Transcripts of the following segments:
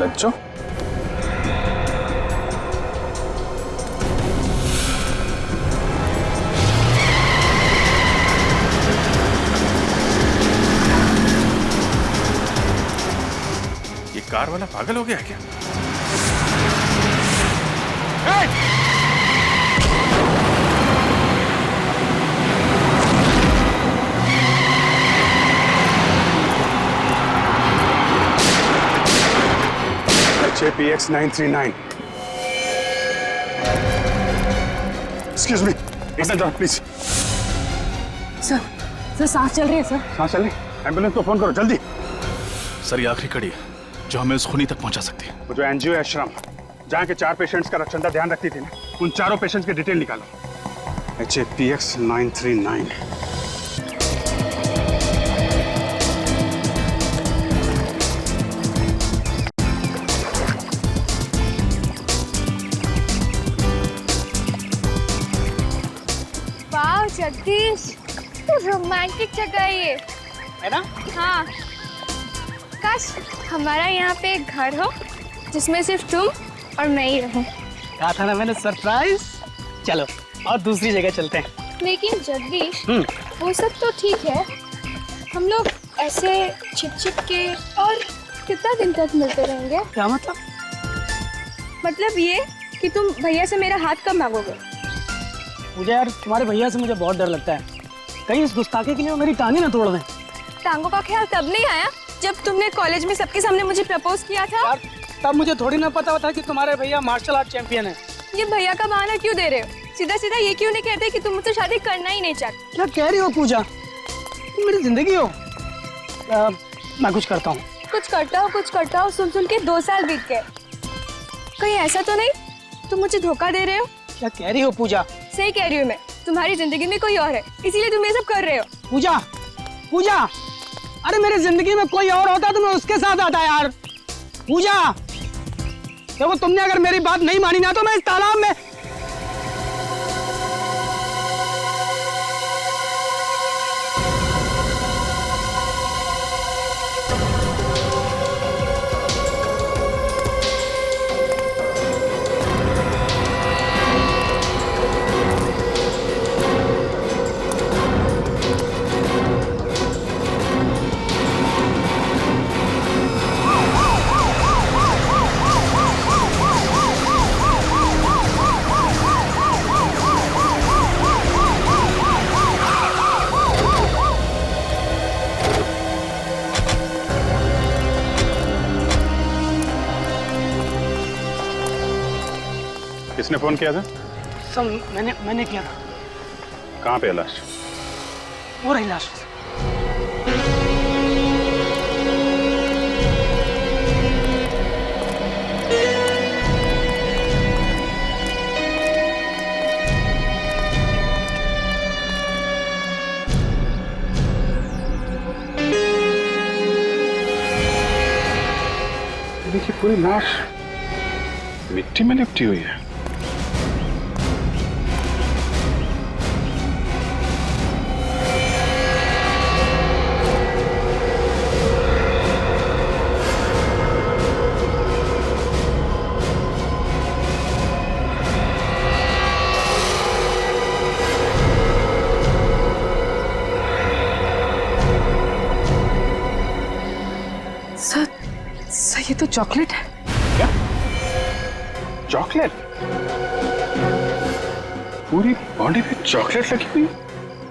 बच्चों, ये कार वाला पागल हो गया क्या? HAPX 939। Excuse me, इतना जाओ प्लीज। सर सांस चल रही है सर। सांस चल रही? एम्बुलेंस को फोन करो जल्दी। सर ये आखिरी कड़ी है जो हमें उस खूनी तक पहुंचा सकती है। वो जो एनजीओ आश्रम जहाँ के 4 पेशेंट्स का रक्षणदा ध्यान रखती थी ना, उन 4 पेशेंट्स की डिटेल निकालो। HAPX 939। वाह जगदीश, तो रोमांटिक जगह है ये, है ना? हाँ। काश हमारा यहाँ पे एक घर हो जिसमें सिर्फ तुम और मैं ही रहूं। कहा था ना मैंने, सरप्राइज। चलो और दूसरी जगह चलते हैं। लेकिन जगदीश, वो सब तो ठीक है, हम लोग ऐसे छिप के और कितना दिन तक मिलते रहेंगे? क्या मतलब? मतलब ये कि तुम भैया से मेरा हाथ कब मांगोगे? मुझे यार तुम्हारे भैया से मुझे बहुत डर लगता है, कहीं इस गुस्ताखी के लिए वो मेरी टांगे ना तोड़ दें। टांगों का ख्याल तब नहीं आया जब तुमने कॉलेज में सबके सामने मुझे प्रपोज किया था। यार तब मुझे थोड़ी ना पता था कि तुम्हारे भैया मार्शल आर्ट चैंपियन है। ये भैया का बहाना क्यों दे रहे हो? सीधा सीधा ये क्यों नहीं कहते कि तुम मुझसे शादी करना ही नहीं चाहते? क्या कह रही हो पूजा? तुम मेरी जिंदगी हो। मैं कुछ करता हूँ। कुछ करता हूँ सुन के 2 साल बीत गए। कहीं ऐसा तो नहीं तुम मुझे धोखा दे रहे हो? क्या कह रही हो पूजा? सही कह रही हूँ मैं, तुम्हारी जिंदगी में कोई और है, इसीलिए तुम ये सब कर रहे हो। पूजा, पूजा, अरे मेरी जिंदगी में कोई और होता तो मैं उसके साथ आता यार। पूजा, देखो तुमने अगर मेरी बात नहीं मानी ना तो मैं इस तालाब में। किसने फोन किया था? सब मैंने किया था। कहाँ पे है लाश? वो रही लाश। देखिए पूरी लाश मिट्टी में लिपटी हुई है। सर ये तो चॉकलेट है। क्या? चॉकलेट? पूरी बॉडी पे चॉकलेट लगी हुई?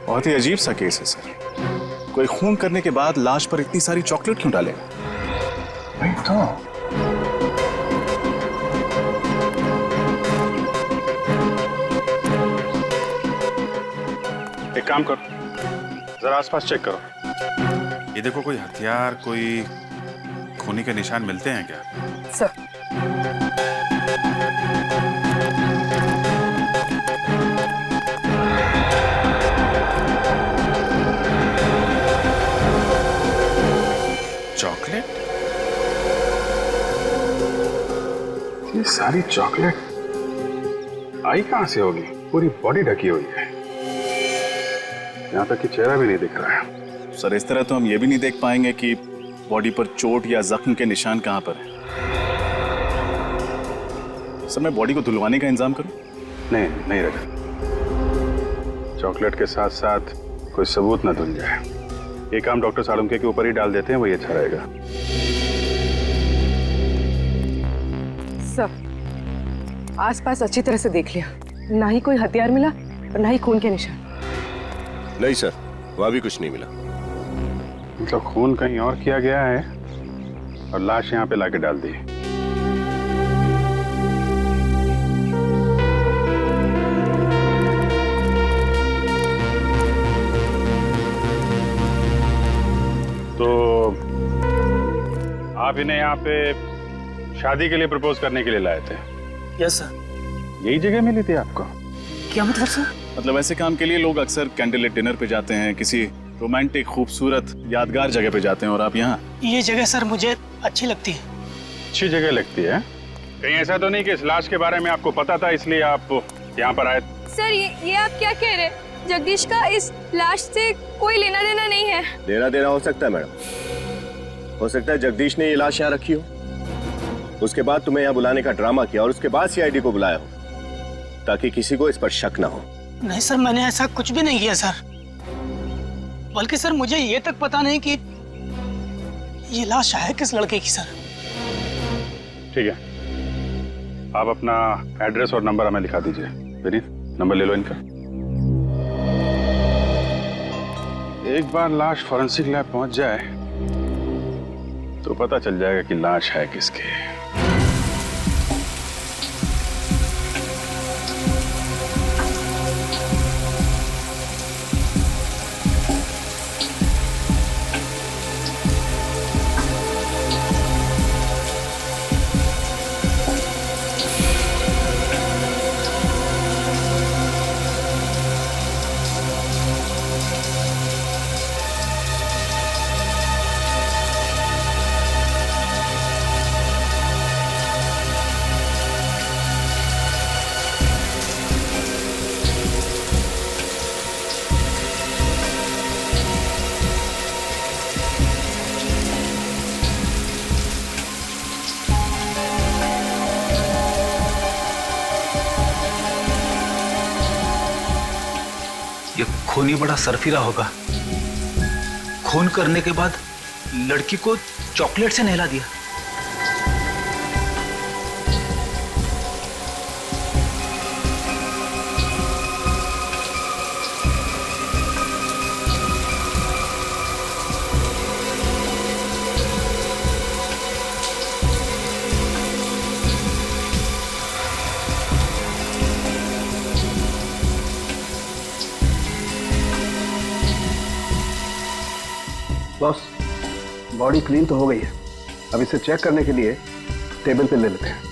बहुत ही अजीब सा केस है सर। कोई खून करने के बाद लाश पर इतनी सारी चॉकलेट क्यों डालेगा? नहीं तो एक काम करो, जरा आसपास चेक करो। ये देखो कोई हथियार, कोई खूनी के निशान मिलते हैं क्या? Sir chocolate? ये सारी चॉकलेट आई कहां से होगी? पूरी बॉडी ढकी हुई है, यहाँ तक कि चेहरा भी नहीं दिख रहा है। सर इस तरह तो हम ये भी नहीं देख पाएंगे कि बॉडी पर चोट या जख्म के निशान कहां पर है। सर मैं बॉडी को धुलवाने का इंतजाम करूं? नहीं नहीं रखा, चॉकलेट के साथ साथ कोई सबूत ना धुल जाए। ये काम डॉक्टर सालुंके के ऊपर ही डाल देते हैं, वही अच्छा रहेगा। सर आसपास अच्छी तरह से देख लिया, ना ही कोई हथियार मिला और ना ही खून के निशान। नहीं सर, वहां भी कुछ नहीं मिला। मतलब खून कहीं और किया गया है और लाश यहाँ पे लाके डाल दी। तो आप इन्हें यहाँ पे शादी के लिए प्रपोज करने के लिए लाए थे? Yes sir. यही जगह मिली थी आपको? क्या मतलब सर? मतलब ऐसे काम के लिए लोग अक्सर कैंडल डिनर पे जाते हैं, किसी रोमांटिक खूबसूरत यादगार जगह पे जाते हैं, और आप यहाँ? ये जगह सर मुझे अच्छी लगती है। अच्छी जगह लगती है? कहीं ऐसा तो नहीं कि इस लाश के बारे में आपको पता था इसलिए आप यहाँ पर आए? सर ये आप क्या कह रहे हैं? जगदीश का इस लाश से कोई लेना देना नहीं है। लेना देना हो सकता है मैडम, हो सकता है जगदीश ने ये लाश यहाँ रखी हो, उसके बाद तुम्हें यहाँ बुलाने का ड्रामा किया और उसके बाद सीआईडी को बुलाया हो ताकि किसी को इस पर शक ना हो। नहीं सर, मैंने ऐसा कुछ भी नहीं किया सर। बल्कि सर मुझे ये तक पता नहीं कि ये लाश है किस लड़के की सर। ठीक है, आप अपना एड्रेस और नंबर हमें लिखा दीजिए। विनीत, नंबर ले लो इनका। एक बार लाश फॉरेंसिक लैब पहुंच जाए तो पता चल जाएगा कि लाश है किसकी। ये खून ही बड़ा सरफिरा होगा। खून करने के बाद लड़की को चॉकलेट से नहला दिया। बॉस, बॉडी क्लीन तो हो गई है, अब इसे चेक करने के लिए टेबल पे ले लेते हैं।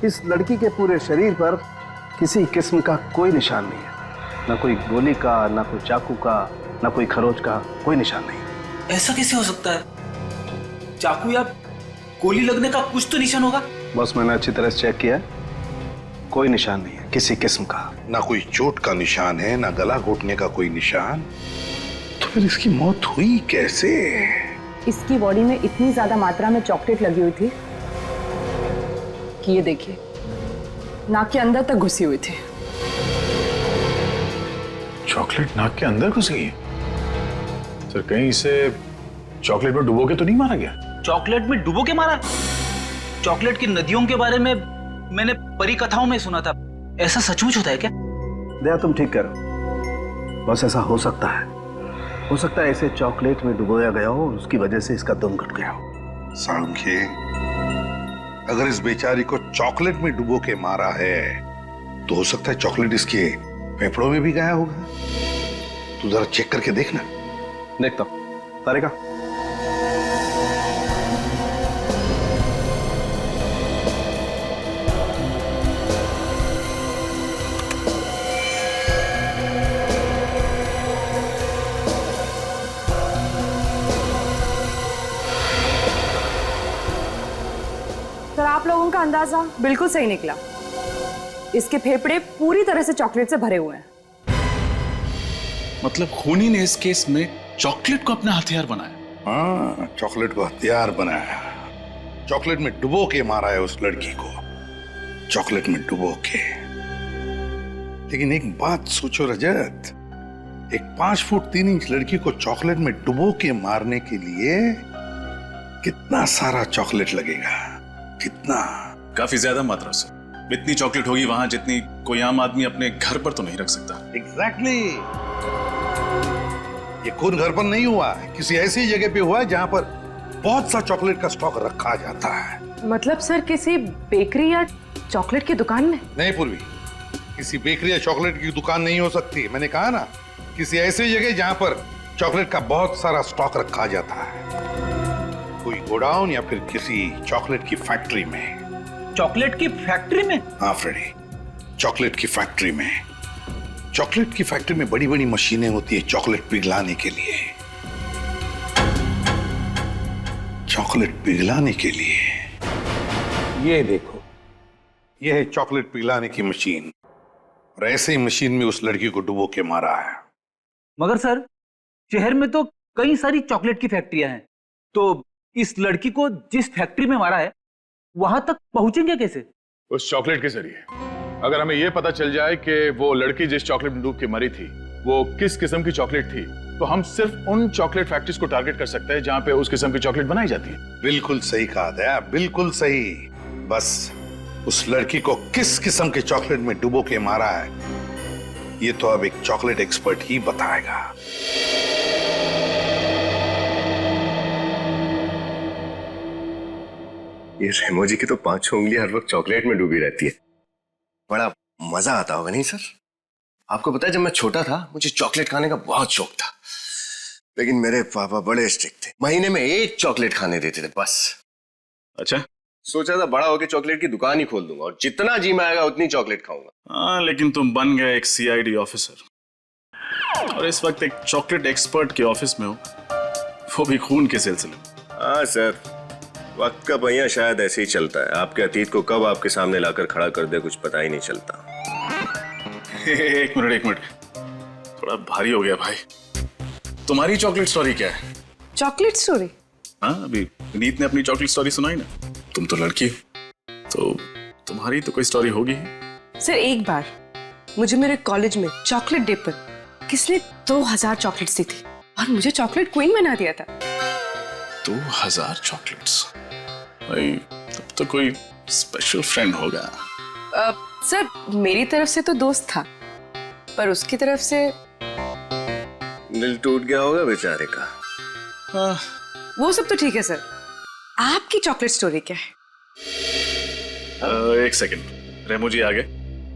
इस लड़की के पूरे शरीर पर किसी किस्म का कोई निशान नहीं है, ना कोई गोली का, ना कोई चाकू का, ना कोई खरोच का, कोई निशान नहीं। ऐसा कैसे हो सकता है? चाकू या गोली लगने का कुछ तो निशान होगा। बस मैंने अच्छी तरह से चेक किया, कोई निशान नहीं है किसी किस्म का। ना कोई चोट का निशान है, ना गला घोटने का कोई निशान। तो फिर इसकी मौत हुई कैसे? इसकी बॉडी में इतनी ज्यादा मात्रा में चॉकलेट लगी हुई थी कि ये देखिए नाक के अंदर तक घुसी हुई थी। चॉकलेट नाक के अंदर घुस गई? सर कहीं इसे चॉकलेट में डुबो के तो नहीं मारा गया? चॉकलेट में डुबो के मारा? चॉकलेट की नदियों के बारे में मैंने परी कथाओं में सुना था, ऐसा सचमुच होता है क्या? दया, तुम ठीक करो। बस ऐसा हो सकता है इसे चॉकलेट में डुबोया गया हो, उसकी वजह से इसका दम घुट गया हो। सालुंखे, अगर इस बेचारी को चॉकलेट में डुबो के मारा है तो हो सकता है चॉकलेट इसके फेफड़ों में भी गया होगा। तू जरा चेक करके देखना। देखता हूं। तारिका, अंदाजा बिल्कुल सही निकला। इसके फेफड़े पूरी तरह से चॉकलेट से भरे हुए हैं। मतलब खूनी ने इस केस में चॉकलेट को अपना हथियार बनाया। हाँ, चॉकलेट को हथियार बनाया, चॉकलेट में डुबो के मारा है उस लड़की को, चॉकलेट में डुबो के। लेकिन एक बात सोचो रजत, एक 5 फुट 3 इंच लड़की को चॉकलेट में डुबो के मारने के लिए कितना सारा चॉकलेट लगेगा? कितना? काफी ज्यादा मात्रा से। इतनी चॉकलेट होगी वहां जितनी कोई आम आदमी अपने घर पर तो नहीं रख सकता। एग्जैक्टली। ये खून घर पर नहीं हुआ है, किसी ऐसी जगह पे हुआ है जहां पर बहुत सा चॉकलेट का स्टॉक रखा जाता है। मतलब सर किसी बेकरी या चॉकलेट की दुकान में? नहीं पूर्वी, किसी बेकरी या चॉकलेट की दुकान नहीं हो सकती। मैंने कहा ना, किसी ऐसी जगह जहां पर चॉकलेट का बहुत सारा स्टॉक रखा जाता है, कोई गोडाउन या फिर किसी चॉकलेट की फैक्ट्री में। चॉकलेट की फैक्ट्री में? हाँ फ्रेडी, चॉकलेट की फैक्ट्री में। चॉकलेट की फैक्ट्री में बड़ी बड़ी मशीनें होती है चॉकलेट पिघलाने के लिए, चॉकलेट पिघलाने के लिए। ये देखो, ये है चॉकलेट पिघलाने की मशीन, और ऐसे ही मशीन में उस लड़की को डुबो के मारा है। मगर सर, शहर में तो कई सारी चॉकलेट की फैक्ट्रियां हैं, तो इस लड़की को जिस फैक्ट्री में मारा है वहां तक पहुंचेंगे कैसे? उस चॉकलेट के जरिए। अगर हमें यह पता चल जाए कि वो लड़की जिस चॉकलेट में डूब के मरी थी वो किस किस्म की चॉकलेट थी, तो हम सिर्फ उन चॉकलेट फैक्ट्रीज को टारगेट कर सकते हैं जहां पे उस किस्म की चॉकलेट बनाई जाती है। बिल्कुल सही कहा दया, बिल्कुल सही। बस उस लड़की को किस किस्म के चॉकलेट में डुबो के मारा है, ये तो अब एक चॉकलेट एक्सपर्ट ही बताएगा। ये रेमो जी की तो 5 उंगली हर वक्त चॉकलेट में डूबी रहती है। बड़ा मजा आता होगा नहीं सर? आपको पता है, जब मैं छोटा था मुझे चॉकलेट खाने का बहुत शौक था, लेकिन मेरे पापा बड़े स्ट्रिक्ट थे, महीने में 1 चॉकलेट खाने देते थे बस। अच्छा, सोचा था बड़ा होकर चॉकलेट की दुकान ही खोल दूंगा और जितना जी में आएगा उतनी चॉकलेट खाऊंगा। हाँ, लेकिन तुम बन गए एक सीआईडी ऑफिसर, और इस वक्त एक चॉकलेट एक्सपर्ट के ऑफिस में हो, वो भी खून के सिलसिले में। हाँ सर, वक्त का पहिया शायद ऐसे ही चलता है, आपके अतीत को कब आपके सामने लाकर खड़ा कर दे कुछ पता ही नहीं चलता। एक मिनट, थोड़ा भारी हो गया भाई। तुम्हारी चॉकलेट स्टोरी क्या है? Chocolate story? हाँ, अभी नीत ने अपनी चॉकलेट स्टोरी सुनाई ना। तुम तो लड़की हो, तो तुम्हारी तो कोई स्टोरी होगी। सर, एक बार मुझे मेरे कॉलेज में चॉकलेट डे पर किसने 2000 चॉकलेट्स दी थी और मुझे चॉकलेट क्वीन बना दिया था। 2000 चॉकलेट्स? भाई, तब तो कोई स्पेशल फ्रेंड होगा। सर, मेरी तरफ से तो दोस्त था, पर उसकी तरफ से दिल टूट गया होगा बेचारे का। हाँ, वो सब तो ठीक है सर, आपकी चॉकलेट स्टोरी क्या है? एक सेकंड, रेमो जी आ गए,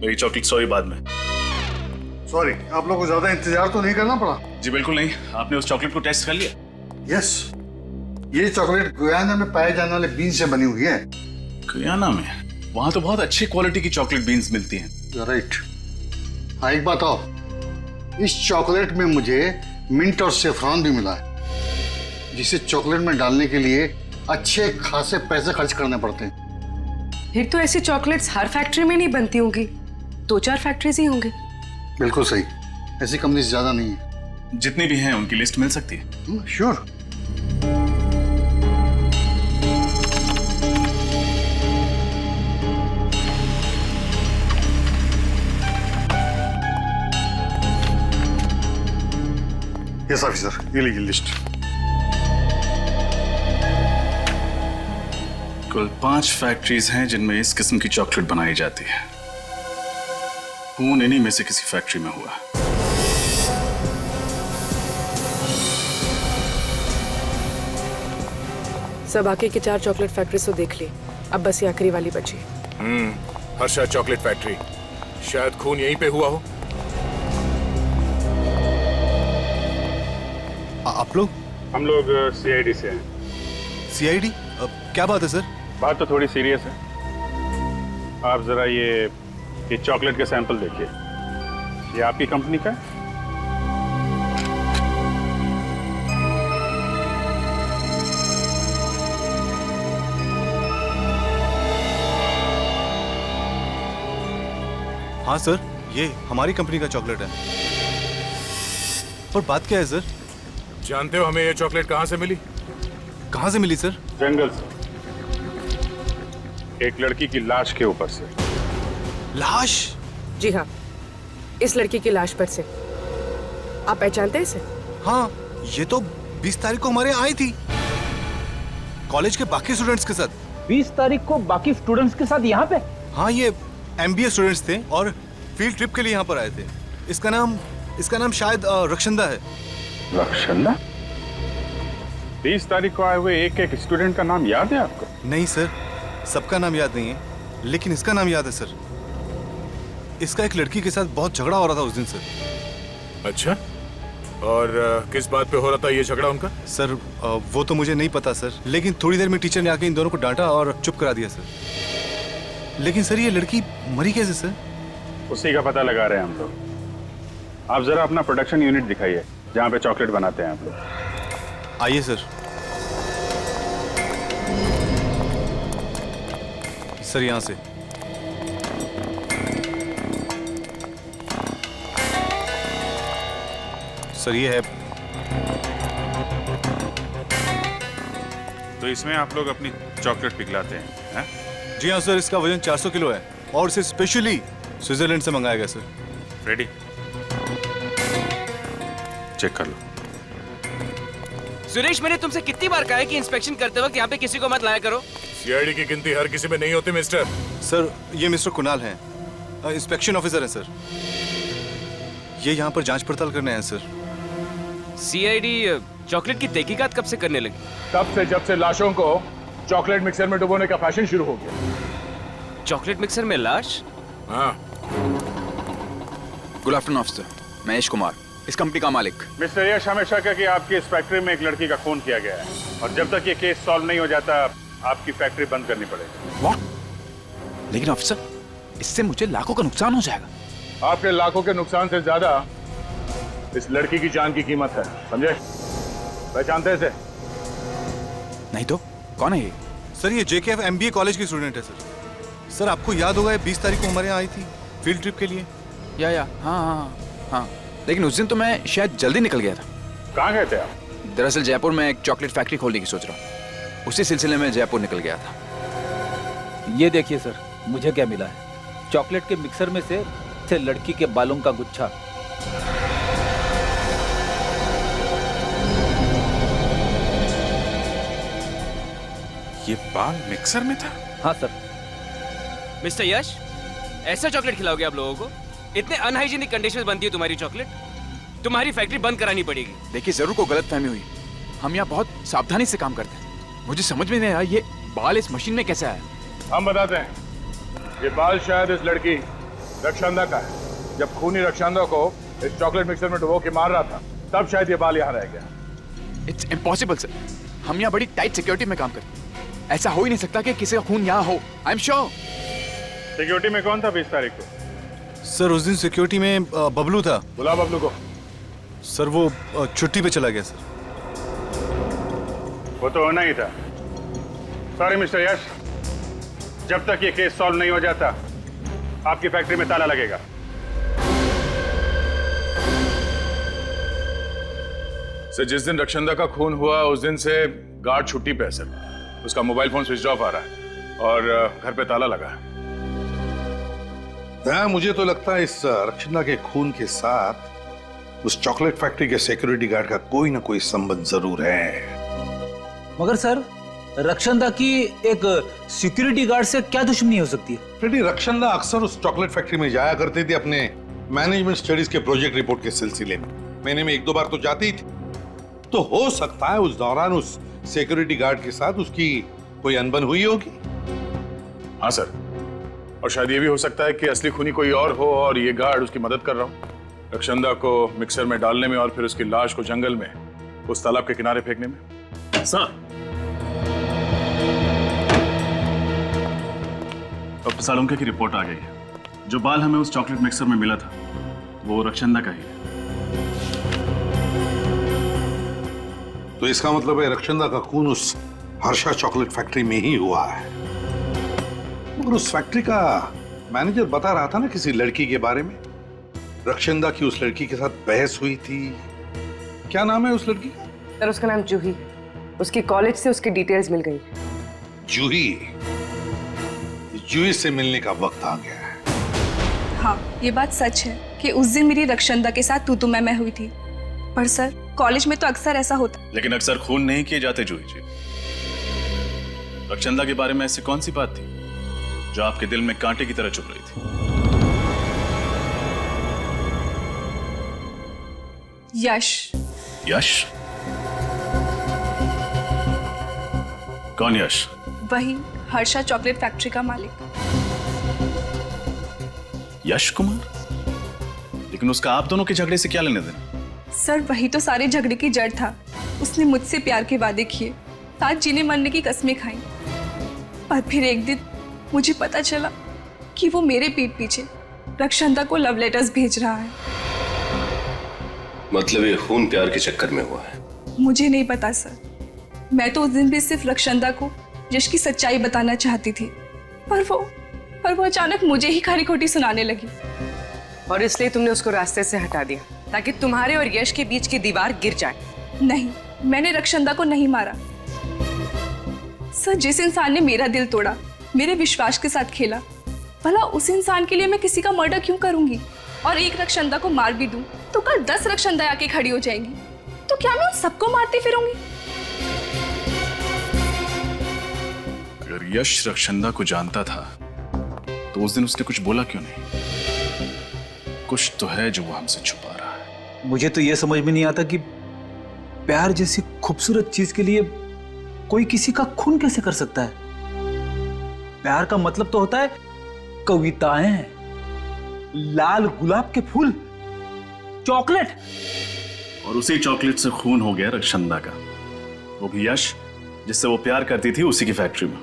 मेरी चॉकलेट स्टोरी बाद में। सॉरी, आप लोगों को ज्यादा इंतजार तो नहीं करना पड़ा? जी बिल्कुल नहीं। आपने उस चॉकलेट को टेस्ट कर लिया? यस, ये चॉकलेट गुयाना में पाए जाने वाले बीन से बनी हुई है। गुयाना में? वहां तो बहुत अच्छी क्वालिटी की चॉकलेट बीन्स मिलती हैं। राइट। हाँ, एक बात और, इस चॉकलेट में मुझे मिंट और सेफ्रॉन भी मिला है, जिसे चॉकलेट में डालने के लिए अच्छे खासे पैसे खर्च करने पड़ते हैं। फिर तो ऐसी चॉकलेट्स हर फैक्ट्री में नहीं बनती होंगी, 2-4 फैक्ट्रीज ही होंगी। बिल्कुल सही, ऐसी कंपनीज ज्यादा नहीं है। जितनी भी हैं उनकी लिस्ट मिल सकती है? श्योर। यस ऑफिसर, ये लीजिए लिस्ट। कुल 5 फैक्ट्रीज हैं जिनमें इस किस्म की चॉकलेट बनाई जाती है। खून इन्हीं में से किसी फैक्ट्री में हुआ। सब आके की 4 चॉकलेट फैक्ट्री तो देख ली, अब बस ये आखिरी वाली बची। हर्षा चॉकलेट फैक्ट्री, शायद खून यहीं पे हुआ हो। आप लोग? हम लोग सीआईडी से हैं। सीआईडी? क्या बात है सर? बात तो थोड़ी सीरियस है। आप जरा ये चॉकलेट के सैंपल देखिए। ये आपकी कंपनी का है? हाँ सर, ये हमारी कंपनी का चॉकलेट है। पर बात क्या है सर? जानते हो हमें ये चॉकलेट कहाँ से मिली? कहाँ से मिली सर? जंगल से, एक लड़की की लाश के ऊपर से। लाश? जी हाँ, इस लड़की की लाश पर से। आप पहचानते हैं इसे? हाँ, ये तो 20 तारीख को हमारे यहाँ आई थी, कॉलेज के बाकी स्टूडेंट्स के साथ। 20 तारीख को बाकी स्टूडेंट्स के साथ यहाँ पे? हाँ, ये MBA स्टूडेंट्स थे और फील्ड ट्रिप के लिए यहाँ पर आए थे। इसका नाम शायद रक्षंदा है। रक्षंदा? 20 तारीख को आए हुए एक स्टूडेंट का नाम याद है आपको? नहीं सर, सबका नाम याद नहीं है, लेकिन इसका नाम याद है सर। इसका एक लड़की के साथ बहुत झगड़ा हो रहा था उस दिन सर। अच्छा, और किस बात पे हो रहा था ये झगड़ा उनका? सर वो तो मुझे नहीं पता सर, लेकिन थोड़ी देर में टीचर ने आके इन दोनों को डांटा और चुप करा दिया सर। लेकिन सर ये लड़की मरी कैसे सर? उसी का पता लगा रहे हैं हम लोग। आप जरा अपना प्रोडक्शन यूनिट दिखाइए जहाँ पे चॉकलेट बनाते हैं आप लोग। आइए सर। सर यहाँ से। सर ये है। तो इसमें आप लोग अपनी चॉकलेट पिघलाते हैं? जी हाँ सर, इसका वजन 400 किलो है और इसे स्पेशली स्विट्जरलैंड से मंगाया गया सर। रेडी? चेक कर लो। सुरेश, मैंने तुमसे कितनी बार कहा है कि इंस्पेक्शन करते वक्त यहाँ पे किसी को मत लाया करो। CID की गिनती हर किसी में नहीं होती मिस्टर। सर ये मिस्टर कुणाल हैं, इंस्पेक्शन ऑफिसर हैं सर। ये यहाँ पर जांच पड़ताल करने आए हैं सर। CID चॉकलेट की तहकीकात कब से करने लगी? तब से जब से लाशों को चॉकलेट मिक्सर में डुबोने का फैशन शुरू हो गया। चॉकलेट मिक्सर में लाश? हाँ। गुड आफ्टरनून ऑफिसर, मैं यश कुमार, इस कंपनी का मालिक। मिस्टर यश, हमें शक है कि आपकी इस फैक्ट्री में एक लड़की का खून किया गया है और जब तक ये केस सॉल्व नहीं हो जाता आपकी फैक्ट्री बंद करनी पड़ेगी। व्हाट? लेकिन ऑफिसर, इससे मुझे लाखों का नुकसान हो जाएगा। आपके लाखों के नुकसान से ज्यादा इस लड़की की जान की कीमत है, समझे? पहचानते इसे? नहीं तो कौन है ये? सर ये JKF MBA कॉलेज की स्टूडेंट है सर। सर आपको याद होगा ये 20 तारीख को हमारे यहाँ आई थी फील्ड ट्रिप के लिए। हाँ, लेकिन उस दिन तो मैं शायद जल्दी निकल गया था। कहाँ गए थे आप? दरअसल जयपुर में एक चॉकलेट फैक्ट्री खोलने की सोच रहा हूँ, उसी सिलसिले में जयपुर निकल गया था। ये देखिए सर, मुझे क्या मिला है। चॉकलेट के मिक्सर में से लड़की के बालों का गुच्छा। ये बाल मिक्सर में था? हाँ सर। मिस्टर यश, ऐसा चॉकलेट खिलाओगे आप लोगों को? इतने अनहाइजीनिक कंडीशंस बनती है तुम्हारी चॉकलेट, तुम्हारी फैक्ट्री बंद करानी पड़ेगी। देखिए जरूर को गलतफहमी हुई, हम यहाँ बहुत सावधानी से काम करते हैं। मुझे समझ में नहीं आया ये बाल इस मशीन में कैसे आया। हम बताते हैं, ये बाल शायद इस लड़की रक्षांदा का है। जब खूनी रक्षांदा को इस चॉकलेट मिक्सर में डुबो के मार रहा था तब शायद ये बाल यहाँ रह गया। इट्स इम्पॉसिबल सर, हम यहाँ बड़ी टाइट सिक्योरिटी में काम करते हैं, ऐसा हो ही नहीं सकता कि किसी का खून यहाँ हो। I am sure. सिक्योरिटी में कौन था 20 तारीख को? सर उस दिन सिक्योरिटी में बबलू था। बुला बबलू को। सर वो छुट्टी पे चला गया सर। वो तो होना ही था। सॉरी मिस्टर यश, जब तक ये केस सॉल्व नहीं हो जाता आपकी फैक्ट्री में ताला लगेगा। सर जिस दिन रक्षंदा का खून हुआ उस दिन से गार्ड छुट्टी पे है सर। उसका मोबाइल फोन स्विच ऑफ आ रहा है और घर पे ताला लगा है। मुझे तो लगता है इस रक्षंदा के खून के साथ उस चॉकलेट फैक्ट्री के सिक्योरिटी गार्ड का कोई ना कोई संबंध जरूर है। मगर सर रक्षंदा की एक सिक्योरिटी गार्ड से क्या दुश्मनी हो सकती है? फ्रेडी, रक्षंदा अक्सर उस चॉकलेट फैक्ट्री में जाया करती थी अपने मैनेजमेंट स्टडीज के प्रोजेक्ट रिपोर्ट के सिलसिले में। महीने में 1-2 बार तो जाती थी। तो हो सकता है उस दौरान उस सिक्योरिटी गार्ड के साथ उसकी कोई अनबन हुई होगी। हाँ सर, और शायद ये भी हो सकता है कि असली खूनी कोई और हो और ये गार्ड उसकी मदद कर रहा हो रक्षंदा को मिक्सर में डालने में और फिर उसकी लाश को जंगल में उस तालाब के किनारे फेंकने में। सर, अब सालुंके की रिपोर्ट आ गई है। जो बाल हमें उस चॉकलेट मिक्सर में मिला था वो रक्षंदा का ही है। तो इसका मतलब है रक्षंदा का खून उस हर्षा चॉकलेट फैक्ट्री में ही हुआ है। मगर उस फैक्ट्री का मैनेजर बता रहा था ना किसी लड़की के बारे में, रक्षंदा की उस लड़की के साथ बहस हुई थी। क्या नाम है उस लड़की का? सर उसका नाम जूही। उसकी कॉलेज से उसकी डिटेल्स मिल गई। जूही? जूही से मिलने का वक्त आ गया है। हाँ, ये बात सच है कि उस दिन मेरी रक्षंदा के साथ तू मैं हुई थी। पर सर, कॉलेज में तो अक्सर ऐसा होता। लेकिन अक्सर खून नहीं किए जाते जूही जी। रक्षंदा के बारे में ऐसी कौन सी बात थी जो आपके दिल में कांटे की तरह चुभ रही थी? यश। यश? कौन यश? वही हर्षा चॉकलेट फैक्ट्री का मालिक। यश कुमार? लेकिन उसका आप दोनों के झगड़े से क्या लेने देना? सर, वही तो सारे झगड़े की जड़ था। उसने मुझसे प्यार के वादे किए, साथ जीने मरने की कस्में खाई। पर फिर एक दिन मुझे पता चला कि वो मेरे पीठ पीछे रक्षंदा को लव लेटर्स भेज रहा है। मतलब ये खून प्यार के चक्कर में हुआ है? मुझे नहीं पता सर। मैं तो उस दिन भी सिर्फ रक्षंदा को यश की सच्चाई बताना चाहती थी, पर वो अचानक मुझे ही खरी खोटी सुनाने लगी। और इसलिए तुमने उसको रास्ते से हटा दिया ताकि तुम्हारे और यश के बीच की दीवार गिर जाए। नहीं, मैंने रक्षंदा को नहीं मारा। सर, जिस इंसान ने मेरा दिल तोड़ा, मेरे विश्वास के साथ खेला, भला उस इंसान के लिए मैं किसी का मर्डर क्यों करूंगी? और एक रक्षंदा को मार भी दूं तो कल 10 रक्षंदा आके खड़ी हो जाएंगी। तो क्या मैं उन सबको मारती फिरूंगी? अगर यश रक्षंदा को जानता था तो उस दिन उसने कुछ बोला क्यों नहीं? कुछ तो है जो वो हमसे छुपा रहा है। मुझे तो यह समझ में नहीं आता कि प्यार जैसी खूबसूरत चीज के लिए कोई किसी का खून कैसे कर सकता है। प्यार का मतलब तो होता है कविताएं, लाल गुलाब के फूल, चॉकलेट। और उसी चॉकलेट से खून हो गया रक्षंदा का, वो भी यश जिससे वो प्यार करती थी उसी की फैक्ट्री में।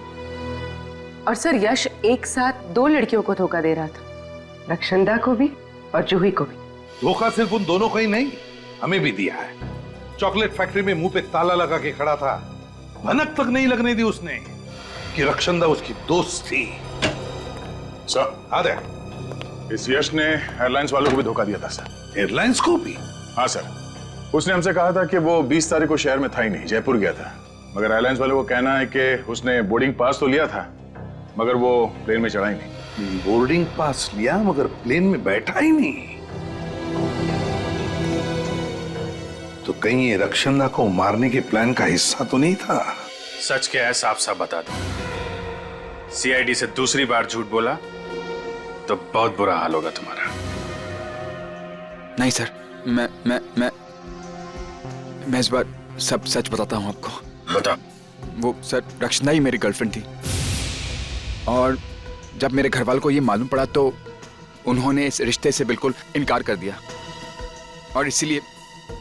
और सर, यश एक साथ 2 लड़कियों को धोखा दे रहा था, रक्षंदा को भी और जूही को भी। धोखा सिर्फ उन दोनों को ही नहीं, हमें भी दिया है। चॉकलेट फैक्ट्री में मुंह पे ताला लगा के खड़ा था, भनक तक नहीं लगने दी उसने कि रक्षंदा उसकी दोस्त थी। सर, आदे, इस यश ने एयरलाइंस वालों को भी धोखा दिया था सर। एयरलाइंस को भी? हाँ सर, उसने हमसे कहा था कि वो 20 तारीख को शहर में था ही नहीं, जयपुर गया था। मगर एयरलाइंस वाले को कहना है कि उसने बोर्डिंग पास तो लिया था मगर वो प्लेन में चढ़ा ही नहीं। बोर्डिंग पास लिया मगर प्लेन में बैठा ही नहीं? तो कहीं ये रक्षंदा को मारने के प्लान का हिस्सा तो नहीं था? सच क्या है साफ साफ बता दो। सीआईडी से दूसरी बार झूठ बोला तो बहुत बुरा हाल होगा तुम्हारा। नहीं सर, मैं इस बार सब सच बताता हूं आपको। बता। वो सर, रक्षंदा ही मेरी गर्लफ्रेंड थी और जब मेरे घर वालों को ये मालूम पड़ा तो उन्होंने इस रिश्ते से बिल्कुल इनकार कर दिया। और इसीलिए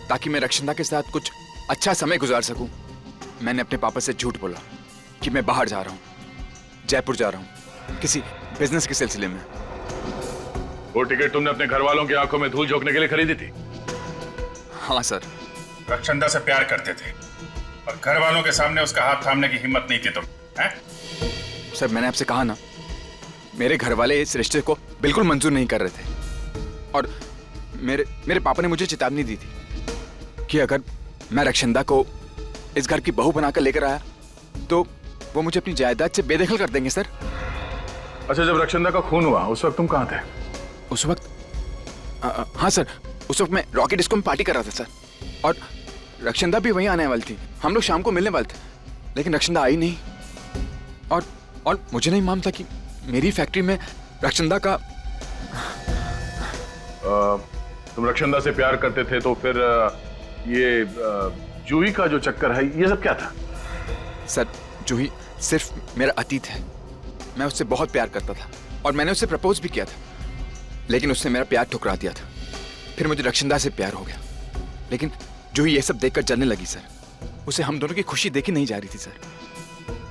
ताकि मैं रक्षंदा के साथ कुछ अच्छा समय गुजार सकूं, मैंने अपने पापा से झूठ बोला कि मैं बाहर जा रहा हूं, जयपुर जा रहा हूं किसी बिजनेस के सिलसिले में। वो टिकट तुमने अपने घर वालों की आंखों में धूल झोंकने के लिए खरीदी थी? हाँ सर। रक्षंदा से प्यार करते थे और घर वालों के सामने उसका हाथ थामने की हिम्मत नहीं थी तुम, हैं? सर, मैंने आपसे कहा ना, मेरे घर वाले इस रिश्ते को बिल्कुल मंजूर नहीं कर रहे थे और मेरे पापा ने मुझे चेतावनी दी थी कि अगर मैं रक्षंदा को इस घर की बहू बनाकर लेकर आया तो वो मुझे अपनी जायदाद से बेदखल कर देंगे सर। अच्छा, जब रक्षंदा का खून हुआ उस वक्त तुम कहाँ थे? उस वक्त हाँ सर, उस वक्त मैं रॉकेट डिस्को में पार्टी कर रहा था सर, और रक्षंदा भी वहीं आने वाली थी। हम लोग शाम को मिलने वाले थे लेकिन रक्षंदा आई नहीं और मुझे नहीं मालूम था कि मेरी फैक्ट्री में रक्षंदा का। तुम रक्षंदा से प्यार करते थे तो फिर ये जूही का जो चक्कर है ये सब क्या था? सर, जूही सिर्फ मेरा अतीत है। मैं उससे बहुत प्यार करता था और मैंने उससे प्रपोज भी किया था, लेकिन उसने मेरा प्यार ठुकरा दिया था। फिर मुझे रक्षंदा से प्यार हो गया, लेकिन जूही ये सब देखकर जलने लगी सर। उसे हम दोनों की खुशी देखी नहीं जा रही थी सर।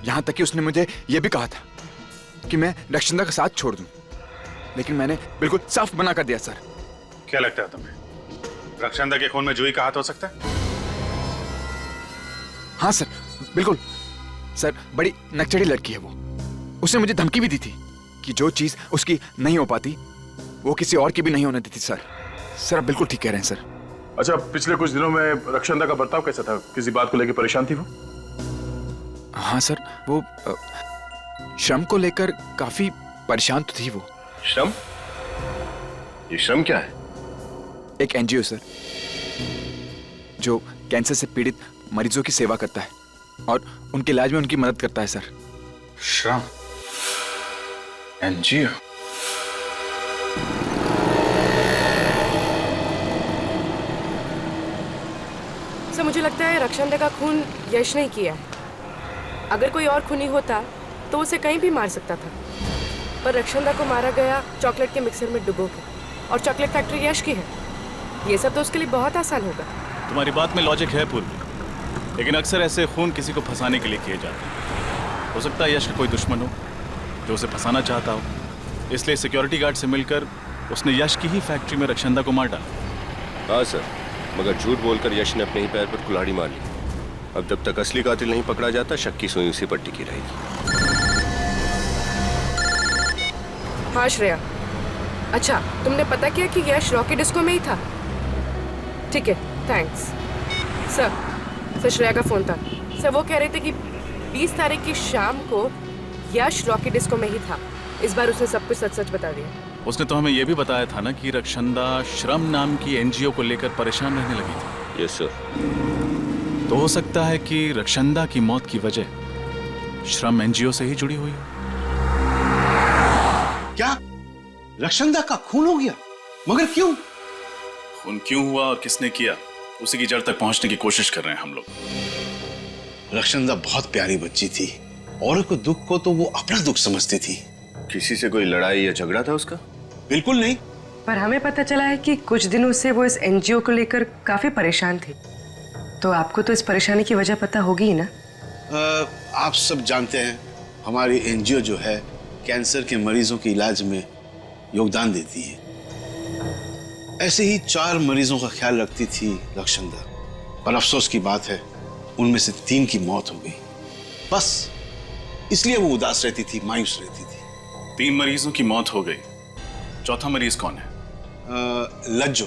यहां तक कि उसने मुझे यह भी कहा था कि मैं रक्षंदा का साथ छोड़ दूं, लेकिन मैंने बिल्कुल साफ मना कर दिया सर। क्या लगता है तुम्हें रक्षंदा के खून में जूही का हाथ हो सकता है? हाँ सर, बिल्कुल सर। बड़ी नकचड़ी लड़की है वो। उसने मुझे धमकी भी दी थी कि जो चीज उसकी नहीं हो पाती वो किसी और की भी नहीं होने देती सर। सर आप बिल्कुल ठीक कह रहे हैं सर। अच्छा, पिछले कुछ दिनों में रक्षंदा का बर्ताव कैसा था? किसी बात को लेकर परेशान थी वो? हाँ सर, वो श्रम को लेकर काफी परेशान तो थी वो। श्रम? ये श्रम क्या है? एक एनजीओ सर, जो कैंसर से पीड़ित मरीजों की सेवा करता है और उनके इलाज में उनकी मदद करता है सर। श्रम एनजीओ? सर मुझे लगता है रक्षंदा का खून यश ने किया है। अगर कोई और खूनी होता तो उसे कहीं भी मार सकता था, पर रक्षंदा को मारा गया चॉकलेट के मिक्सर में डुबो के, और चॉकलेट फैक्ट्री यश की है। ये सब तो उसके लिए बहुत आसान होगा। तुम्हारी बात में लॉजिक है पूर्वी, लेकिन अक्सर ऐसे खून किसी को फंसाने के लिए किए जाते हैं। हो सकता है यश का कोई दुश्मन हो जो उसे फंसाना चाहता हो, इसलिए सिक्योरिटी गार्ड से मिलकर उसने यश की ही फैक्ट्री में रक्षंदा को मार डाला। हाँ सर, मगर झूठ बोलकर यश ने अपने ही पैर पर कुल्हाड़ी मार ली। अब जब तक असली कातिल नहीं पकड़ा जाता, शक की सुई उसी पर टिकी रहेगी। हाँ श्रेया, अच्छा तुमने पता किया कि यश रॉकी डिस्को में ही था? ठीक है, थैंक्स। सर श्रेया का फोन था। सर वो कह रहे थे कि 20 तारीख की शाम को यश रॉकी डिस्को में ही था। इस बार उसने सब कुछ सच सच बता दिया। उसने तो हमें यह भी बताया था ना कि रक्षंदा श्रम नाम की एनजीओ को लेकर परेशान रहने लगी थी। Yes sir. तो हो सकता है कि रक्षंदा की मौत की वजह श्रम एनजीओ से ही जुड़ी हुई हो। क्या रक्षंदा का खून हो गया? मगर क्यों? खून क्यों हुआ और किसने किया, उसी की जड़ तक पहुंचने की कोशिश कर रहे हैं हम लोग। रक्षंदा बहुत प्यारी बच्ची थी, औरों को दुख को तो वो अपना दुख समझती थी। किसी से कोई लड़ाई या झगड़ा था उसका? बिल्कुल नहीं। पर हमें पता चला है कि कुछ दिनों से वो इस एनजीओ को लेकर काफी परेशान थी। तो आपको तो इस परेशानी की वजह पता होगी ही ना? आप सब जानते हैं हमारी एनजीओ जो है कैंसर के मरीजों के इलाज में योगदान देती है। ऐसे ही 4 मरीजों का ख्याल रखती थी रक्षंदा, पर अफसोस की बात है उनमें से 3 की मौत हो गई। बस इसलिए वो उदास रहती थी, मायूस रहती थी। 3 मरीजों की मौत हो गई, चौथा मरीज कौन है? लज्जो।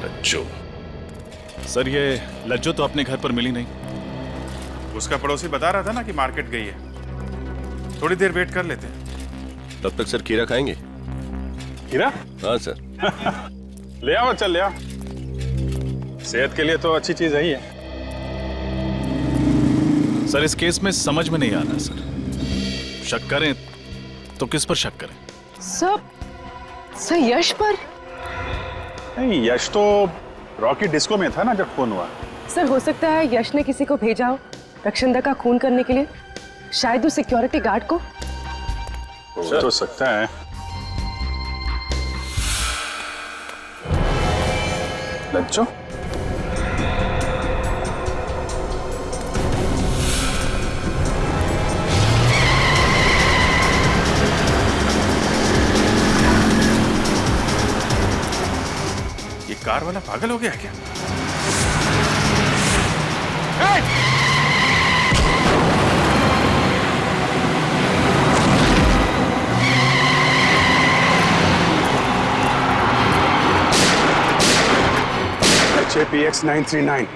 लज्जो? सर ये लज्जो तो अपने घर पर मिली नहीं। उसका पड़ोसी बता रहा था ना कि मार्केट गई है। थोड़ी देर वेट कर लेते हैं। तब तक सर खीरा खाएंगे? खीरा? हाँ सर। ले आओ, चल ले आओ। सेहत के लिए तो अच्छी चीज है ही है। सर इस केस में समझ में नहीं आ रहा सर, शक करें तो किस पर शक करें? सर यश पर? नहीं, यश तो रॉकी डिस्को में था ना जब खून हुआ। सर हो सकता है यश ने किसी को भेजा हो रक्षंदा का खून करने के लिए, शायद उस सिक्योरिटी गार्ड को। हो तो सकता है। लज्जो? ये कार वाला पागल हो गया क्या? HAPX 939।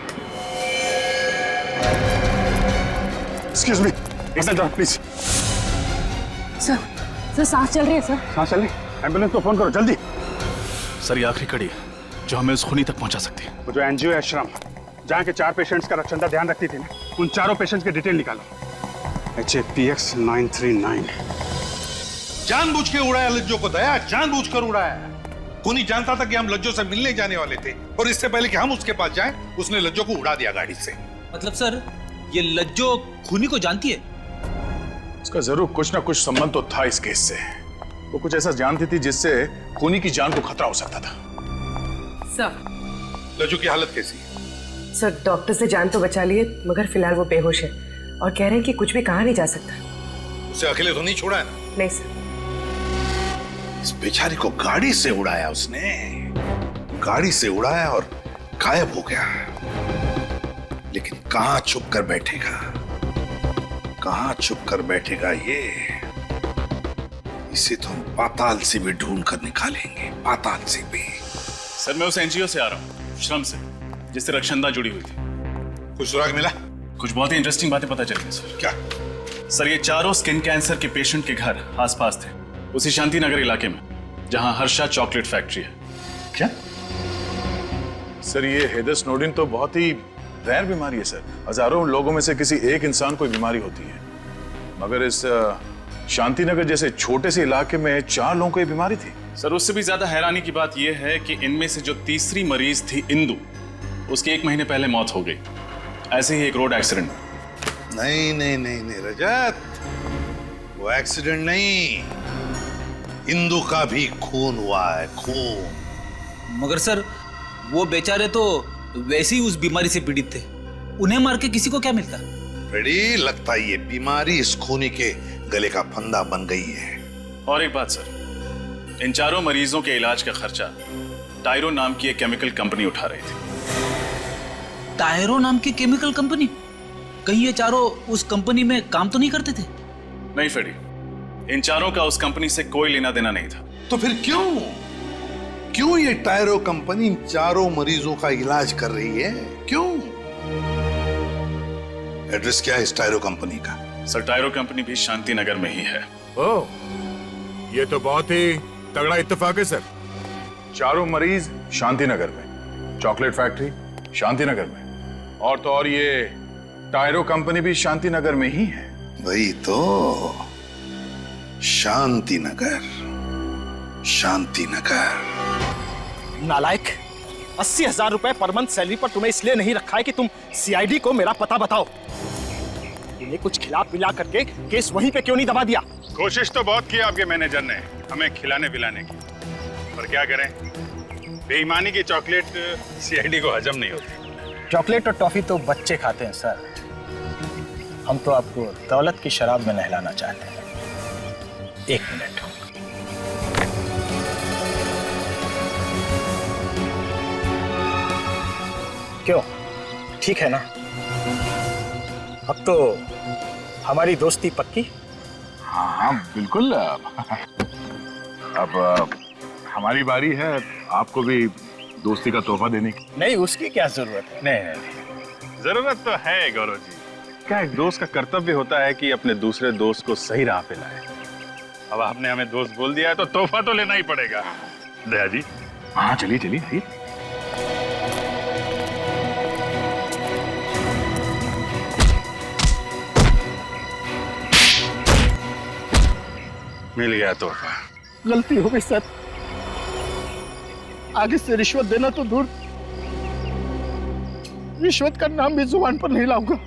Excuse me, please. Sir सांस चल रही है सर। सांस चल रही? एम्बुलेंस को फोन करो जल्दी। सर ये आखिरी कड़ी है जो हमें उस खूनी तक पहुंचा सकती है। वो जो एनजीओ है श्रम, जहाँ के 4 पेशेंट्स का रक्षंदा ध्यान रखती थी ना, उन 4 पेशेंट्स के डिटेल निकालो। HAPX 939। जानबूझ के उड़ाया लज्जो को दया, जानबूझ कर उड़ाया। खूनी जानता था कि हम लज्जो से मिलने जाने वाले थे, और इससे पहले कि हम उसके पास जाएं, उसने लज्जो को उड़ा दिया गाड़ी से। मतलब सर ये लज्जो खूनी को जानती है? उसका जरूर कुछ ना कुछ संबंध तो था इस केस से। वो कुछ ऐसा जानती थी जिससे खूनी की जान को खतरा हो सकता था। सर लज्जो की हालत कैसी है? सर डॉक्टर से जान तो बचा लिए, मगर फिलहाल वो बेहोश है और कह रहे हैं कि कुछ भी कहा नहीं जा सकता। उसे अकेले तो नहीं छोड़ा है ना? नहीं सर। इस बेचारी को गाड़ी से उड़ाया उसने, गाड़ी से उड़ाया और गायब हो गया। लेकिन कहां छुप कर बैठेगा, कहां छुप कर बैठेगा ये इसे तो हम पाताल से भी ढूंढ कर निकालेंगे, पाताल से भी। सर मैं उस एनजीओ से आ रहा हूँ, श्रम से, जिससे रक्षंदा जुड़ी हुई थी। कुछ सुराग मिला? कुछ बहुत ही इंटरेस्टिंग बातें पता चल गई सर। क्या? सर ये चारों स्किन कैंसर के पेशेंट के घर आसपास थे, उसी शांति नगर इलाके में जहां हर्षा चॉकलेट फैक्ट्री है। क्या? सर ये हेदर स्नोडेन तो बहुत ही रेयर बीमारी है सर। हजारों लोगों में से किसी एक इंसान को बीमारी होती है, मगर इस शांति नगर जैसे छोटे से इलाके में 4 लोगों को ये बीमारी थी। सर उससे भी ज्यादा हैरानी की बात यह है कि इनमें से जो तीसरी मरीज थी इंदु, उसकी 1 महीने पहले मौत हो गई, ऐसे ही एक रोड एक्सीडेंट। नहीं नहीं नहीं नहीं रजत, वो एक्सीडेंट नहीं, इंदु का भी खून हुआ है, खून। मगर सर वो बेचारे तो वैसे ही उस बीमारी से पीड़ित थे, उन्हें मार के किसी को क्या मिलता? बड़ी लगता है ये बीमारी इस खूनी के गले का फंदा बन गई है। और एक बात सर, इन चारों मरीजों के इलाज का खर्चा टायरो नाम की एक केमिकल कंपनी उठा रही थी। टायरो नाम की केमिकल कंपनी? कहीं ये चारों उस कंपनी में काम तो नहीं करते थे? नहीं फेडी, इन चारों का उस कंपनी से कोई लेना देना नहीं था। तो फिर क्यों ये टायरो कंपनी इन चारों मरीजों का इलाज कर रही है? क्यों? एड्रेस क्या है इस टायरो कंपनी का? सर टायरो कंपनी भी शांति नगर में ही है। ओह, ये तो बहुत ही तगड़ा इत्तेफाक है सर। चारों मरीज शांति नगर में, चॉकलेट फैक्ट्री शांति नगर में, और तो और ये टायरो कंपनी भी शांति नगर में ही है। वही तो, शांति नगर, शांति नगर। नालायक, 80,000 रुपए पर मंथ सैलरी पर तुम्हें इसलिए नहीं रखा है कि तुम सीआईडी को मेरा पता बताओ। इन्हें कुछ खिला पिला करके केस वहीं पे क्यों नहीं दबा दिया? कोशिश तो बहुत की आपके मैनेजर ने हमें खिलाने पिलाने की, पर क्या करें, बेईमानी की चॉकलेट सीआईडी को हजम नहीं होती। चॉकलेट और टॉफी तो बच्चे खाते हैं सर, हम तो आपको दौलत की शराब में नहलाना चाहते हैं। 1 मिनट। क्यों, ठीक है ना? अब तो हमारी दोस्ती पक्की? हाँ बिल्कुल। अब हमारी बारी है आपको भी दोस्ती का तोहफा देने की। नहीं, उसकी क्या जरूरत है? नहीं, जरूरत तो है गौरव जी, क्या एक दोस्त का कर्तव्य होता है कि अपने दूसरे दोस्त को सही राह पे लाए। अब आपने हमें दोस्त बोल दिया है तो तोहफा तो लेना ही पड़ेगा। दया जी। हाँ चलिए चलिए। मिल गया तोहफा। गलती हो गई सर, आगे से रिश्वत देना तो दूर, रिश्वत का नाम भी जुबान पर नहीं लाऊंगा।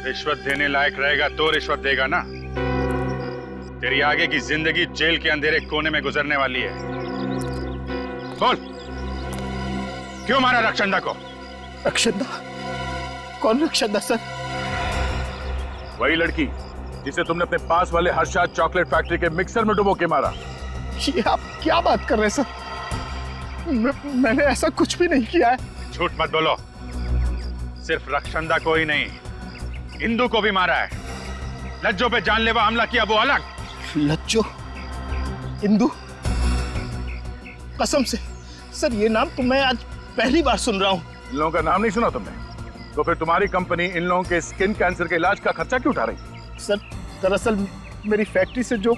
रिश्वत देने लायक रहेगा तो रिश्वत देगा ना। तेरी आगे की जिंदगी जेल के अंधेरे कोने में गुजरने वाली है। बोल, क्यों मारा रक्षंदा को? रक्षंदा? कौन रक्षंदा सर? वही लड़की जिसे तुमने अपने पास वाले हर्षा चॉकलेट फैक्ट्री के मिक्सर में डुबो के मारा। ये आप क्या बात कर रहे हैं सर? मैंने ऐसा कुछ भी नहीं किया है। झूठ मत बोलो। सिर्फ रक्षंदा को ही नहीं, इंदु को भी मारा है। लज्जो पे जानलेवा हमला किया वो अलग। लज्जो? इंदु? कसम से सर, ये नाम तो मैं आज पहली बार सुन रहा हूँ। इन लोगों का नाम नहीं सुना तुमने? तो फिर तुम्हारी कंपनी इन लोगों के स्किन कैंसर के इलाज का खर्चा क्यों उठा रही? सर दरअसल मेरी फैक्ट्री से जो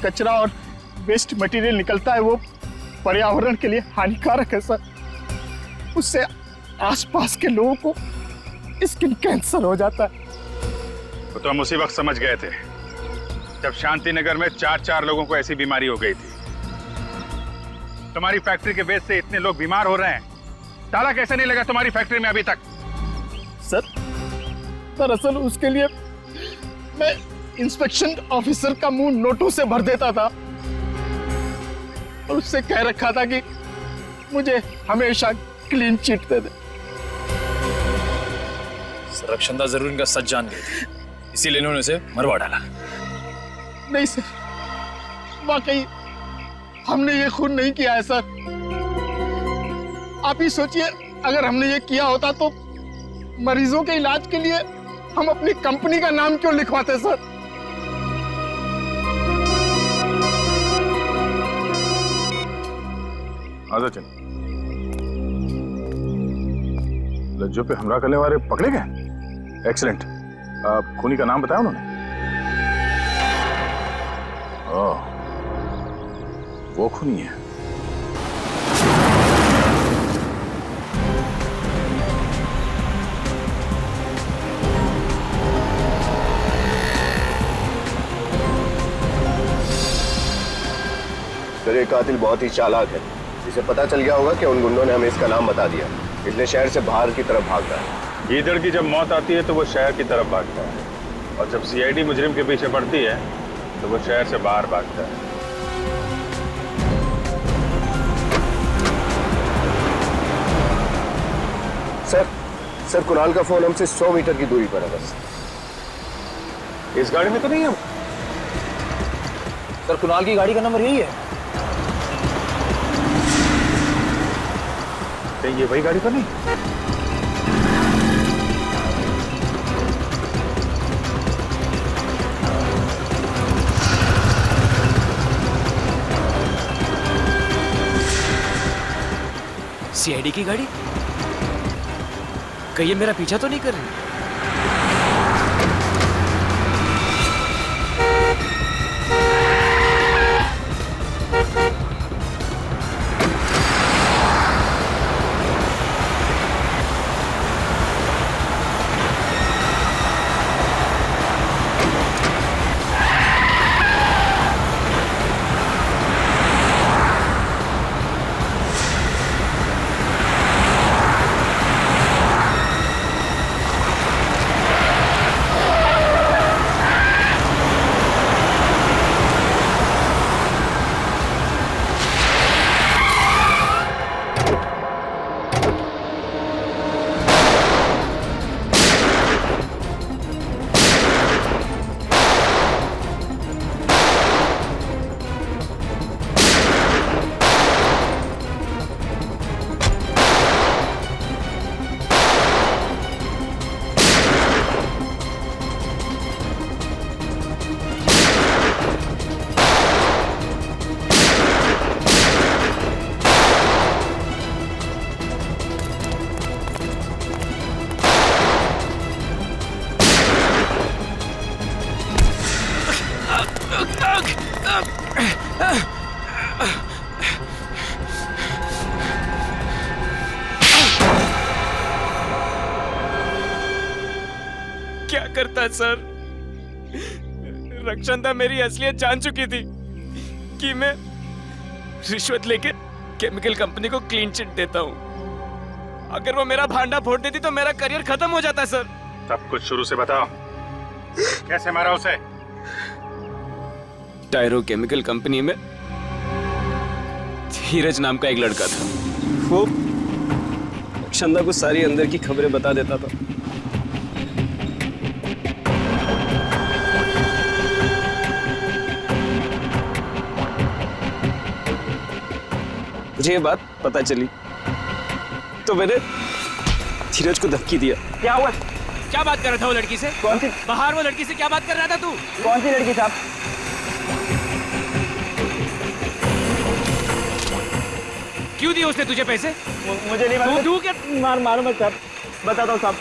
कचरा और वेस्ट मटेरियल निकलता है वो पर्यावरण के लिए हानिकारक है सर। उससे आसपास के लोगों को स्किन कैंसर हो जाता है। तो हम उसी वक्त समझ गए थे जब शांति नगर में 4 लोगों को ऐसी बीमारी हो गई थी। तुम्हारी फैक्ट्री के वेस्ट से इतने लोग बीमार हो रहे हैं, ताला कैसे नहीं लगा तुम्हारी फैक्ट्री में अभी तक? सर दरअसल उसके लिए मैं इंस्पेक्शन ऑफिसर का मुंह नोटों से भर देता था और उससे कह रखा था कि मुझे हमेशा क्लीन चिट दे दे। रक्षंदा जरूर इनका सच जान गई थी, इसीलिए इन्होंने उसे मरवा डाला। नहीं सर, वाकई हमने ये खून नहीं किया है सर। आप ही सोचिए, अगर हमने ये किया होता तो मरीजों के इलाज के लिए हम अपनी कंपनी का नाम क्यों लिखवाते सर? आजा चल। लज्जो पे हमला करने वाले पकड़े गए? एक्सीलेंट। खूनी का नाम बताया उन्होंने? ओह, वो खूनी है। सर ये कातिल बहुत ही चालाक है। इसे पता चल गया होगा कि उन गुंडों ने हमें इसका नाम बता दिया, इसलिए शहर से बाहर की तरफ भाग रहा है। गीदड़ की जब मौत आती है तो वो शहर की तरफ भागता है, और जब सीआईडी मुजरिम के पीछे पड़ती है तो वो शहर से बाहर भागता है। सर कुणाल का फोन हमसे 100 मीटर की दूरी पर है बस। इस गाड़ी में तो नहीं है? सर कुणाल की गाड़ी का नंबर यही है। ये वही गाड़ी तो नहीं? सीआईडी की गाड़ी? कहीं ये मेरा पीछा तो नहीं कर रही? क्या करता सर? रक्षंदा मेरी असलियत जान चुकी थी कि मैं रिश्वत लेके केमिकल कंपनी को क्लीन चिट देता हूं। अगर वो मेरा भांडा फोड़ देती तो मेरा करियर खत्म हो जाता सर। सब कुछ शुरू से बताओ, कैसे मारा उसे? टायरो केमिकल कंपनी में धीरज नाम का एक लड़का था। वो रक्षंदा को सारी अंदर की खबरें बता देता था। मुझे ये बात पता चली तो मैंने धीरज को धमकी दिया। क्या हुआ? क्या बात कर रहा था वो लड़की से? कौन सी? बाहर वो लड़की से क्या बात कर रहा था तू? कौन सी लड़की साहब? क्यों दिए उसने तुझे पैसे? मुझे नहीं मालूम। तू क्या मालूम है साहब, बताता हूँ साहब।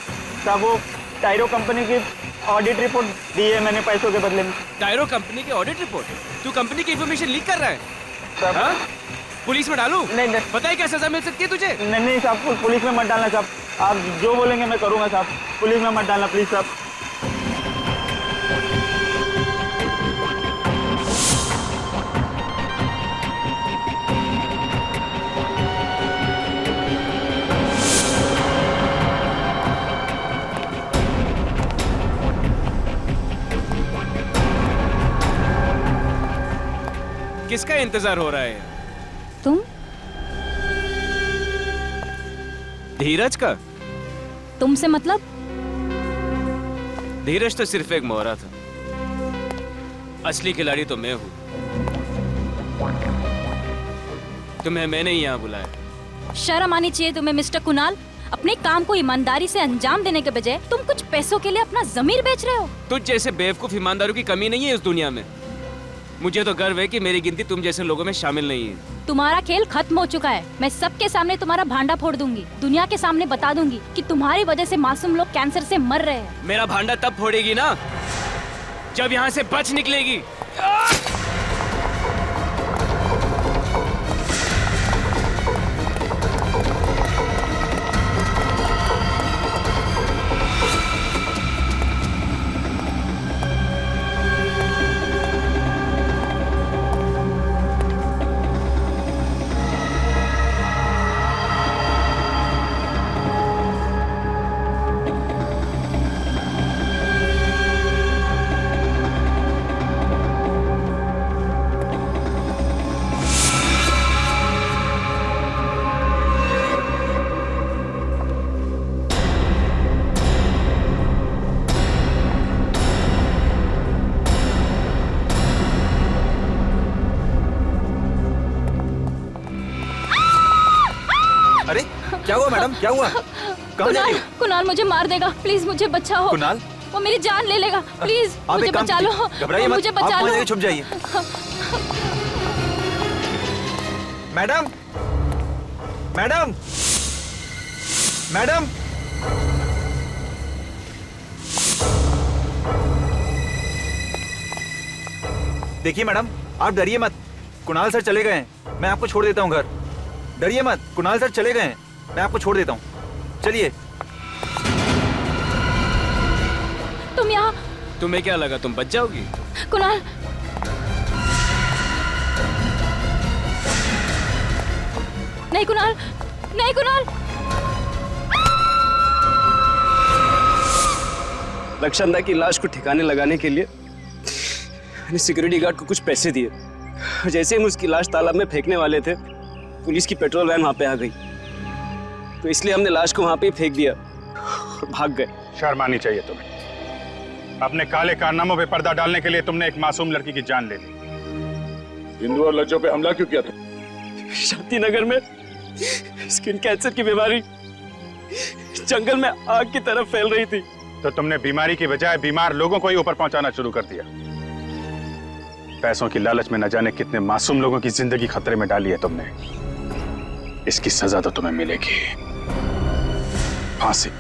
साहब वो टायरो कंपनी की ऑडिट रिपोर्ट दी है मैंने पैसों के बदले में। टायरो कंपनी की ऑडिट रिपोर्ट? तू कंपनी की इंफॉर्मेशन लीक कर रहा है? साहब पुलिस में डालूं? नहीं। पता है क्या सजा मिल सकती है तुझे? नहीं साहब, पुलिस में मत डालना साहब। आप जो बोलेंगे मैं करूंगा साहब। पुलिस में मत डालना प्लीज साहब। किसका इंतजार हो रहा है? तुम? धीरज का? तुमसे मतलब? धीरज तो सिर्फ एक मोहरा था, असली खिलाड़ी तो मैं हूं। तुम्हें मैंने ही यहां बुलाया। शर्म आनी चाहिए तुम्हें मिस्टर कुणाल। अपने काम को ईमानदारी से अंजाम देने के बजाय तुम कुछ पैसों के लिए अपना जमीर बेच रहे हो। तुझ जैसे बेवकूफ ईमानदारों की कमी नहीं है इस दुनिया में। मुझे तो गर्व है कि मेरी गिनती तुम जैसे लोगों में शामिल नहीं है। तुम्हारा खेल खत्म हो चुका है। मैं सबके सामने तुम्हारा भांडा फोड़ दूंगी, दुनिया के सामने बता दूंगी कि तुम्हारी वजह से मासूम लोग कैंसर से मर रहे हैं। मेरा भांडा तब फोड़ेगी ना जब यहाँ से बच निकलेगी। अरे क्या हुआ मैडम, क्या हुआ? कहाँ जा रही हो? कुणाल मुझे मार देगा, प्लीज मुझे बचाओ। कुणाल? वो मेरी जान ले लेगा, प्लीज आप मुझे एक काम बचा लो। कीजिए, घबराइए मत, मुझे आप बचा वहाँ लो। जाके छुप जाइए। मैडम, मैडम, मैडम, देखिए मैडम, आप डरिए मत। कुणाल सर चले गए हैं, मैं आपको छोड़ देता हूँ घर। डरिए मत, कुणाल सर चले गए हैं, मैं आपको छोड़ देता हूँ। चलिए। तुम यहाँ? तुम्हें क्या लगा तुम बच जाओगी? कुणाल, नहीं कुणाल, नहीं कुणाल। रक्षांदा की लाश को ठिकाने लगाने के लिए मैंने सिक्योरिटी गार्ड को कुछ पैसे दिए। जैसे हम उसकी लाश तालाब में फेंकने वाले थे, पुलिस की पेट्रोल वैन वहां पे आ गई, तो इसलिए हमने लाश को वहां पे फेंक दिया और भाग गए। शर्म आनी चाहिए तुम्हें। अपने काले कारनामों पे पर्दा डालने के लिए तुमने एक मासूम लड़की की जान ले ली। हिंदू और लज्जों पे हमला क्यों किया तुम? शांति नगर में स्किन कैंसर की बीमारी जंगल में आग की तरह फैल रही थी, तो तुमने बीमारी की बजाय बीमार लोगों को ही ऊपर पहुंचाना शुरू कर दिया। पैसों की लालच में न जाने कितने मासूम लोगों की जिंदगी खतरे में डाली है तुमने। इसकी सजा तो तुम्हें मिलेगी, फांसी।